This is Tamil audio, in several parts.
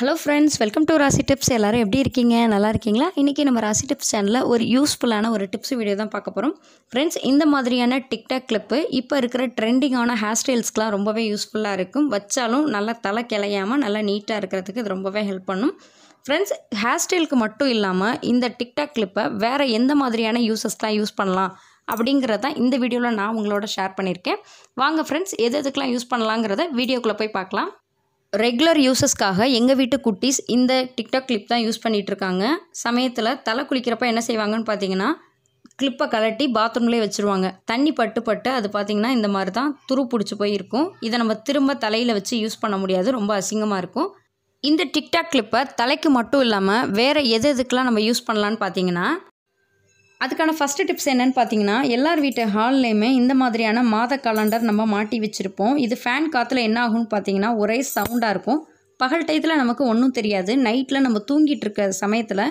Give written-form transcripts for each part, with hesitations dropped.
Hello friends, welcome to Rasi tips. எல்லாரும் எப்படி இருக்கீங்க? நல்லா இருக்கீங்களா? இன்னைக்கு நம்ம Rasi tips சேனல்ல ஒரு யூஸ்ஃபுல்லான ஒரு டிப்ஸ் வீடியோ தான் பார்க்க போறோம். Friends, இந்த மாதிரியான TikTok clip இப்போ இருக்கிற ட்ரெண்டிங்கான ஹேர் ஸ்டைல்ஸ்க்குலாம் ரொம்பவே யூஸ்ஃபுல்லா இருக்கும். வச்சாலும் நல்லா தலை கிளையாம நல்லா நீட்டா இருக்கிறதுக்கு இது ரொம்பவே ஹெல்ப் பண்ணும். Friends, ஹேர் ஸ்டைலுக்கு மட்டும் இல்லாம இந்த TikTok clip வேற எந்த மாதிரியான யூசஸ்லாம் யூஸ் பண்ணலாம் அப்படிங்கறத இந்த வீடியோல நான் உங்களோட ஷேர் பண்ணிருக்கேன். வாங்க फ्रेंड्स, எதுக்கெல்லாம் யூஸ் பண்ணலாம்ங்கறத வீடியோக்குள்ள போய் பார்க்கலாம். ரெகுலர் யூசஸ்க்காக எங்கள் வீட்டு குட்டீஸ் இந்த டிக்டாக் கிளிப் தான் யூஸ் பண்ணிகிட்டு இருக்காங்க. சமயத்தில் தலை குளிக்கிறப்ப என்ன செய்வாங்கன்னு பார்த்தீங்கன்னா, கிளிப்பை கலட்டி பாத்ரூம்லேயே வச்சுருவாங்க. தண்ணி பட்டு அது பார்த்திங்கன்னா இந்த மாதிரி தான் துரு பிடிச்சி போயிருக்கும். இதை நம்ம திரும்ப தலையில் வச்சு யூஸ் பண்ண முடியாது, ரொம்ப அசிங்கமாக இருக்கும். இந்த டிக்டாக் கிளிப்பை தலைக்கு மட்டும் இல்லாமல் வேறு எதுக்கெலாம் நம்ம யூஸ் பண்ணலான்னு பார்த்தீங்கன்னா, அதுக்கான ஃபஸ்ட்டு டிப்ஸ் என்னென்னு பார்த்தீங்கன்னா, எல்லார் வீட்டு ஹால்லையுமே இந்த மாதிரியான மாத காலண்டர் நம்ம மாட்டி வச்சுருப்போம். இது ஃபேன் காற்றுல என்ன ஆகும்னு பார்த்தீங்கன்னா ஒரே சவுண்டாக இருக்கும். பகல் டயத்தில் நமக்கு ஒன்றும் தெரியாது. நைட்டில் நம்ம தூங்கிட்டு இருக்க சமயத்தில்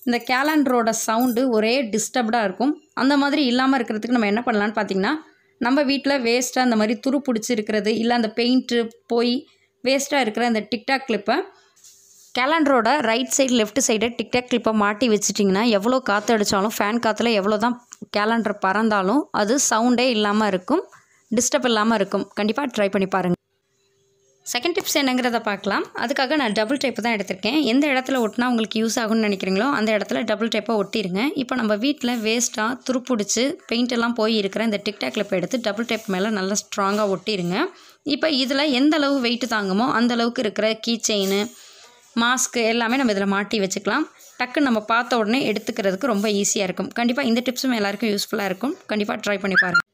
இந்த கேலண்டரோட சவுண்டு ஒரே டிஸ்டர்ப்டாக இருக்கும். அந்த மாதிரி இல்லாமல் இருக்கிறதுக்கு நம்ம என்ன பண்ணலான்னு பார்த்தீங்கன்னா, நம்ம வீட்டில் வேஸ்ட்டாக அந்த மாதிரி துரு பிடிச்சி இருக்கிறது இல்லை அந்த பெயிண்ட்டு போய் வேஸ்ட்டாக இருக்கிற இந்த டிக்டாக் கிளிப்பை கேலண்டரோட right side left side TikTok கிளிப்பை மாட்டி வச்சிட்டிங்கன்னா எவ்வளோ காற்று அடித்தாலும் ஃபேன் காற்றுல எவ்வளோ தான் கேலண்டர் பறந்தாலும் அது சவுண்டே இல்லாமல் இருக்கும், டிஸ்டர்ப் இல்லாமல் இருக்கும். கண்டிப்பாக ட்ரை பண்ணி பாருங்கள். செகண்ட் டிப்ஸ் என்னங்கிறத பார்க்கலாம். அதுக்காக நான் டபுள் டேப்பு தான் எடுத்திருக்கேன். எந்த இடத்துல ஒட்டினா உங்களுக்கு யூஸ் ஆகும்னு நினைக்கிறீங்களோ அந்த இடத்துல டபுள் டேப்பை ஒட்டிடுங்க. இப்போ நம்ம வீட்டில் வேஸ்ட்டாக துருப்பிடிச்சி பெயிண்ட் எல்லாம் போய் இருக்கிற இந்த டிக்டாக் கிளிப்பை எடுத்து டபுள் டேப் மேலே நல்லா ஸ்ட்ராங்காக ஒட்டிடுங்க. இப்போ இதில் எந்த அளவு வெயிட் தாங்குமோ அந்த அளவுக்கு இருக்கிற கீ செயின், மாஸ்க்கு எல்லாமே நம்ம இதில் மாட்டி வச்சுக்கலாம். டக்குன்னு நம்ம பார்த்த உடனே எடுத்துக்கிறதுக்கு ரொம்ப ஈஸியாக இருக்கும். கண்டிப்பாக இந்த டிப்ஸும் எல்லாருக்கும் யூஸ்ஃபுல்லாக இருக்கும். கண்டிப்பாக ட்ரை பண்ணி பாருங்கள்.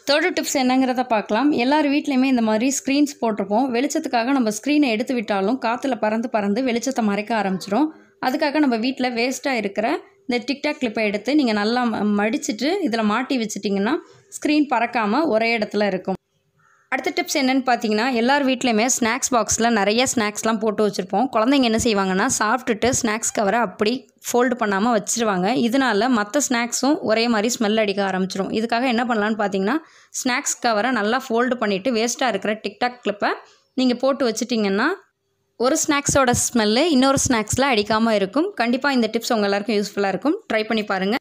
தேர்டு டிப்ஸ் என்னங்கிறத பார்க்கலாம். எல்லார் வீட்லேயுமே இந்த மாதிரி ஸ்க்ரீன்ஸ் போட்டிருப்போம். வெளிச்சத்துக்காக நம்ம ஸ்க்ரீனை எடுத்து விட்டாலும் காற்றுல பறந்து வெளிச்சத்தை மறைக்க ஆரம்பிச்சிடும். அதுக்காக நம்ம வீட்டில் வேஸ்ட்டாக இருக்கிற இந்த டிக்டாக் கிளிப்பை எடுத்து நீங்கள் நல்லா மடிச்சுட்டு இதில் மாட்டி வச்சிட்டிங்கன்னா ஸ்க்ரீன் பறக்காமல் ஒரே இடத்துல இருக்கும். அடுத்த டிப்ஸ் என்னென்னு பார்த்தீங்கன்னா, எல்லார் வீட்லேயுமே ஸ்நாக்ஸ் பாக்ஸில் நிறைய ஸ்நாக்ஸ்லாம் போட்டு வச்சுருப்போம். குழந்தைங்க என்ன செய்வாங்கன்னா, சாப்பிட்டுட்டு ஸ்நாக்ஸ் கவரை அப்படி ஃபோல்டு பண்ணாமல் வச்சுருவாங்க. இதனால் மற்ற ஸ்நாக்ஸும் ஒரே மாதிரி ஸ்மெல் அடிக்க ஆரம்பிச்சிடும். இதுக்காக என்ன பண்ணலான்னு பார்த்தீங்கன்னா, ஸ்நாக்ஸ் கவரை நல்லா ஃபோல்டு பண்ணிவிட்டு வேஸ்ட்டாக இருக்கிற டிக்டாக் கிளிப்பை நீங்கள் போட்டு வச்சுட்டிங்கன்னா ஒரு ஸ்நாக்ஸோட ஸ்மெல்லு இன்னொரு ஸ்நாக்ஸில் அடிக்காமல் இருக்கும். கண்டிப்பாக இந்த டிப்ஸ் உங்கள் எல்லாருக்கும் யூஸ்ஃபுல்லாக இருக்கும். ட்ரை பண்ணி பாருங்கள்.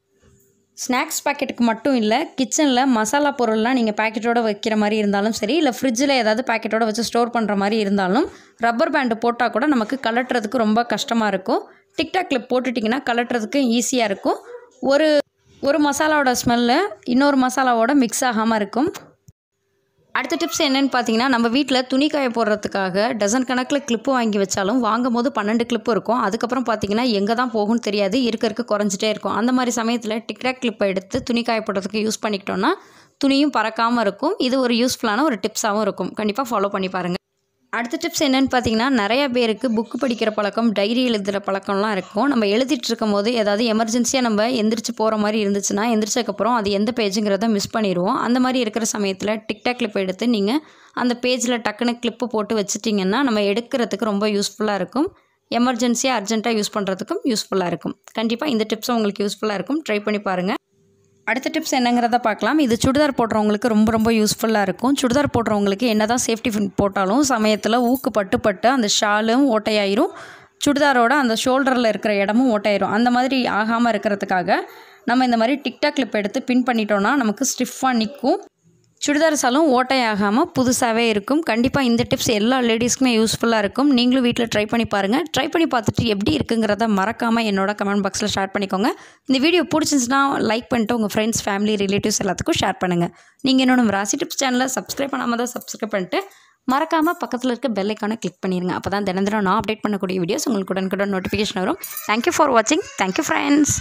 ஸ்நாக்ஸ் பேக்கெட்டுக்கு மட்டும் இல்லை, கிச்சனில் மசாலா பொருள்லாம் நீங்கள் பேக்கெட்டோடு வைக்கிற மாதிரி இருந்தாலும் சரி, இல்லை ஃப்ரிட்ஜில் ஏதாவது பேக்கெட்டோடு வச்சு ஸ்டோர் பண்ணுற மாதிரி இருந்தாலும் ரப்பர் பேண்டு போட்டால் கூட நமக்கு கலட்டுறதுக்கு ரொம்ப கஷ்டமாக இருக்கும். டிக்டாக் கிளிப் போட்டுட்டிங்கன்னா கலட்டுறதுக்கு ஈஸியாக இருக்கும். ஒரு மசாலாவோட ஸ்மெல்லு இன்னொரு மசாலாவோட மிக்ஸ் ஆகாமல் இருக்கும். அடுத்த டிப்ஸ் என்னென்னு பார்த்தீங்கன்னா, நம்ம வீட்டில் துணி காய போடுறதுக்காக டசன் கணக்கில் கிளிப்பு வாங்கி வச்சாலும் வாங்கும் போது 12 கிளிப்பு இருக்கும். அதுக்கப்புறம் பார்த்தீங்கன்னா எங்கே தான் போகும்னு தெரியாது, இருக்க குறைஞ்சிட்டே இருக்கும். அந்த மாதிரி சமயத்தில் டிக்டாக் கிளிப்பை எடுத்து துணி காய போடுறதுக்கு யூஸ் பண்ணிக்கிட்டோன்னா துணியும் பறக்காமல் இருக்கும். இது ஒரு யூஸ்ஃபுல்லான ஒரு டிப்ஸாகவும் இருக்கும். கண்டிப்பாக ஃபாலோ பண்ணி பாருங்கள். அடுத்த டிப்ஸ் என்னென்னு பார்த்தீங்கன்னா, நிறைய பேருக்கு புக்கு படிக்கிற பழக்கம், டைரி எழுதுகிற பழக்கம்லாம் இருக்கும். நம்ம எழுதிட்டு இருக்கும் போது ஏதாவது எமர்ஜென்சியாக நம்ம எந்திரிச்சு போகிற மாதிரி இருந்துச்சுன்னா எந்திரிச்சதுக்கப்புறம் அது எந்த பேஜுங்கிறத மிஸ் பண்ணிடுவோம். அந்த மாதிரி இருக்கிற சமயத்தில் டிக்டாக் கிளிப் எடுத்து நீங்கள் அந்த பேஜில் டக்குன்னு கிளிப்பு போட்டு வச்சுட்டிங்கன்னா நம்ம எடுக்கிறதுக்கு ரொம்ப யூஸ்ஃபுல்லாக இருக்கும். எமர்ஜென்சியாக அர்ஜென்ட்டாக யூஸ் பண்ணுறதுக்கும் யூஸ்ஃபுல்லாக இருக்கும். கண்டிப்பாக இந்த டிப்ஸும் உங்களுக்கு யூஸ்ஃபுல்லாக இருக்கும். ட்ரை பண்ணி பாருங்கள். அடுத்த டிப்ஸ் என்னங்கிறத பார்க்கலாம். இது சுடிதார் போடுறவங்களுக்கு ரொம்ப யூஸ்ஃபுல்லாக இருக்கும். சுடிதார் போடுறவங்களுக்கு என்ன தான் சேஃப்டி பின் போட்டாலும் சமயத்தில் ஊக்கு பட்டு அந்த ஷாலும் ஓட்டையாயிரும், சுடிதாரோட அந்த ஷோல்டரில் இருக்கிற இடமும் ஓட்டையாயிரும். அந்த மாதிரி ஆகாமல் இருக்கிறதுக்காக நம்ம இந்த மாதிரி டிக்டாக் கிளிப் எடுத்து பின் பண்ணிட்டோன்னா நமக்கு ஸ்டிஃபாக நிற்கும். சுடிதார் சாலும் ஓட்டையாகாமல் புதுசாகவே இருக்கும். கண்டிப்பாக இந்த டிப்ஸ் எல்லா லேடிஸ்க்குமே யூஸ்ஃபுல்லாக இருக்கும். நீங்களும் வீட்டில் ட்ரை பண்ணி பாருங்கள். ட்ரை பண்ணி பார்த்துட்டு எப்படி இருக்குங்கிறத மறக்காமல் என்னோட கமெண்ட் பாக்ஸில் ஷேர் பண்ணிக்கோங்க. இந்த வீடியோ பிடிச்சிருந்துச்சுன்னா லைக் பண்ணிட்டு உங்கள் ஃப்ரெண்ட்ஸ், ஃபேமிலி, ரிலேட்டிவ்ஸ் எல்லாத்துக்கும் ஷேர் பண்ணுங்கள். நீங்கள் என்னோட ராசி டிப்ஸ் சேனலை சப்ஸ்கிரைப் பண்ணாமல் தான் சப்ஸ்கிரைப் பண்ணிட்டு மறக்காமல் பக்கத்தில் இருக்க பெல் ஐக்கானை கிளிக் பண்ணிடுங்க. அப்போ தான் தினம் நான் அப்டேட் பண்ணக்கூடிய வீடியோஸ் உங்களுக்கு உடனுக்குடன் நோட்டிஃபிகேஷன் வரும். தேங்க்யூ ஃபார் வாட்சிங். Thank you friends.